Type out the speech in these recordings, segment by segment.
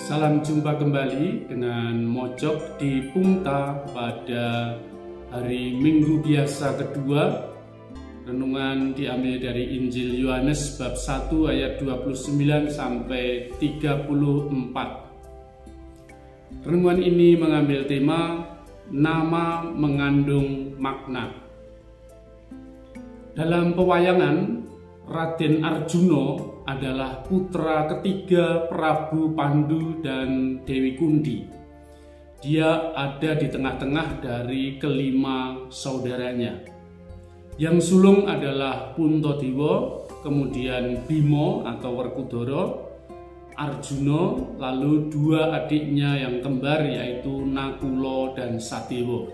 Salam jumpa kembali dengan Mojok di Pungta pada hari Minggu biasa kedua. Renungan diambil dari Injil Yohanes bab 1 ayat 29 sampai 34. Renungan ini mengambil tema nama mengandung makna. Dalam pewayangan, Raden Arjuna adalah putra ketiga Prabu Pandu dan Dewi Kundi. Dia ada di tengah-tengah dari kelima saudaranya. Yang sulung adalah Puntadewa, kemudian Bima atau Werkudara, Arjuna, lalu dua adiknya yang kembar yaitu Nakula dan Sadewa.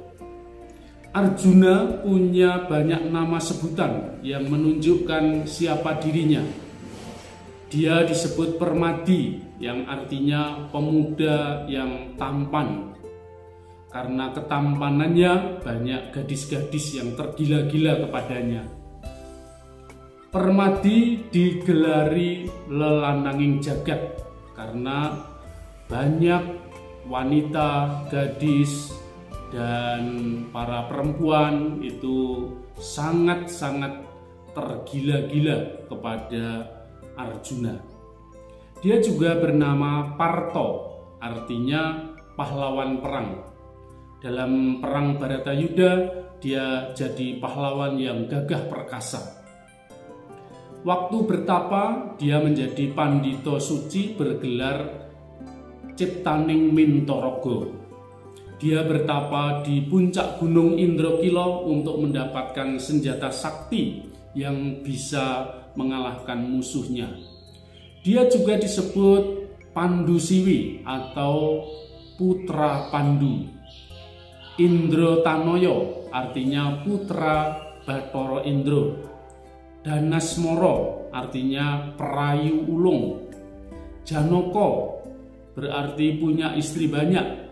Arjuna punya banyak nama sebutan yang menunjukkan siapa dirinya. Dia disebut Permadi, yang artinya pemuda yang tampan. Karena ketampanannya banyak gadis-gadis yang tergila-gila kepadanya. Permadi digelari lelandanging jagat karena banyak wanita, gadis, dan para perempuan itu sangat-sangat tergila-gila kepada Arjuna. Dia juga bernama Parto, artinya pahlawan perang. Dalam perang Baratayuda, dia jadi pahlawan yang gagah perkasa. Waktu bertapa, dia menjadi pandita suci bergelar Ciptaning Mintaraga. Dia bertapa di puncak gunung Indrakila untuk mendapatkan senjata sakti yang bisa mengalahkan musuhnya. Dia juga disebut Pandusiwi atau putra Pandu. Indratanoya artinya putra Bathara Indra. Danasmara artinya perayu ulung. Janaka berarti punya istri banyak.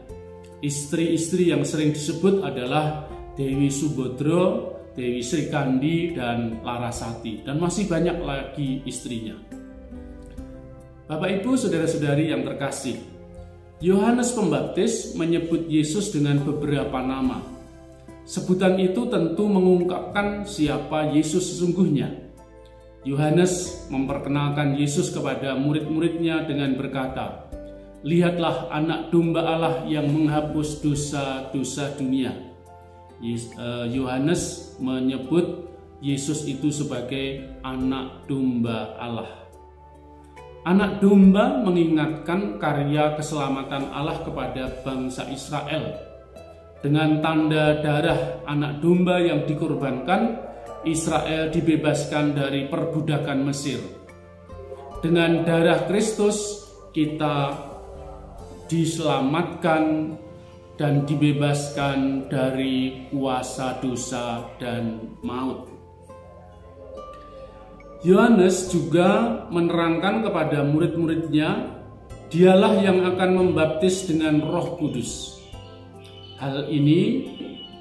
Istri-istri yang sering disebut adalah Dewi Subadra, Dewi Srikandi, dan Larasati, dan masih banyak lagi istrinya. Bapak Ibu, saudara-saudari yang terkasih, Yohanes Pembaptis menyebut Yesus dengan beberapa nama. Sebutan itu tentu mengungkapkan siapa Yesus sesungguhnya. Yohanes memperkenalkan Yesus kepada murid-muridnya dengan berkata, "Lihatlah anak domba Allah yang menghapus dosa-dosa dunia." Yohanes menyebut Yesus itu sebagai anak domba Allah. Anak domba mengingatkan karya keselamatan Allah kepada bangsa Israel. Dengan tanda darah anak domba yang dikorbankan, Israel dibebaskan dari perbudakan Mesir. Dengan darah Kristus, kita diselamatkan dan dibebaskan dari kuasa dosa dan maut. Yohanes juga menerangkan kepada murid-muridnya, dialah yang akan membaptis dengan Roh Kudus. Hal ini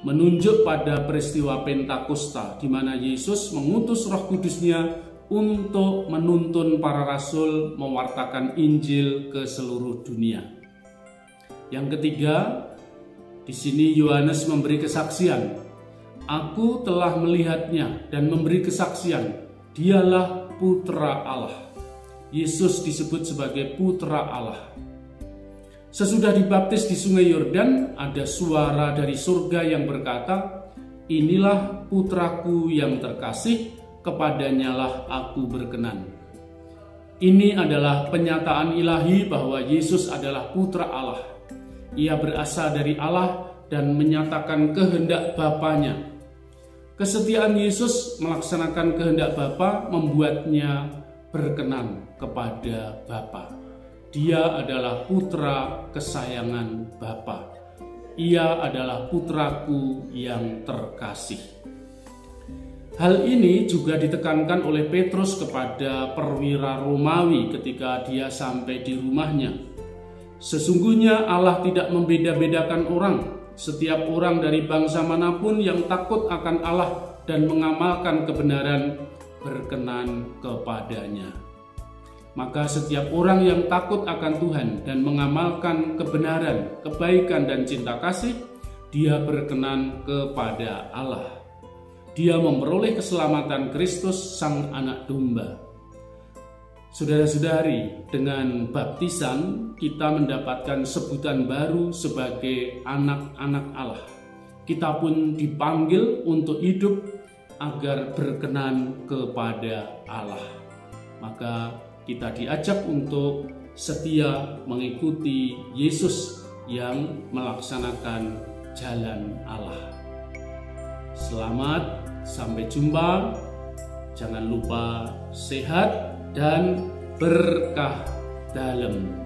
menunjuk pada peristiwa Pentakosta, di mana Yesus mengutus Roh Kudusnya untuk menuntun para rasul mewartakan Injil ke seluruh dunia. Yang ketiga, di sini Yohanes memberi kesaksian. Aku telah melihatnya dan memberi kesaksian. Dialah putra Allah. Yesus disebut sebagai putra Allah. Sesudah dibaptis di Sungai Yordan, ada suara dari surga yang berkata, "Inilah putraku yang terkasih, kepadanyalah aku berkenan." Ini adalah penyataan ilahi bahwa Yesus adalah putra Allah. Ia berasal dari Allah dan menyatakan kehendak Bapanya. Kesetiaan Yesus melaksanakan kehendak Bapa membuatnya berkenan kepada Bapa. Dia adalah putra kesayangan Bapa. Ia adalah putraku yang terkasih. Hal ini juga ditekankan oleh Petrus kepada perwira Romawi ketika dia sampai di rumahnya. Sesungguhnya Allah tidak membeda-bedakan orang. Setiap orang dari bangsa manapun yang takut akan Allah dan mengamalkan kebenaran berkenan kepadanya. Maka setiap orang yang takut akan Tuhan dan mengamalkan kebenaran, kebaikan, dan cinta kasih, dia berkenan kepada Allah. Dia memperoleh keselamatan Kristus Sang Anak Domba. Saudara-saudari, dengan baptisan kita mendapatkan sebutan baru sebagai anak-anak Allah. Kita pun dipanggil untuk hidup agar berkenan kepada Allah. Maka kita diajak untuk setia mengikuti Yesus yang melaksanakan jalan Allah. Selamat, sampai jumpa. Jangan lupa sehat dan berkah dalam.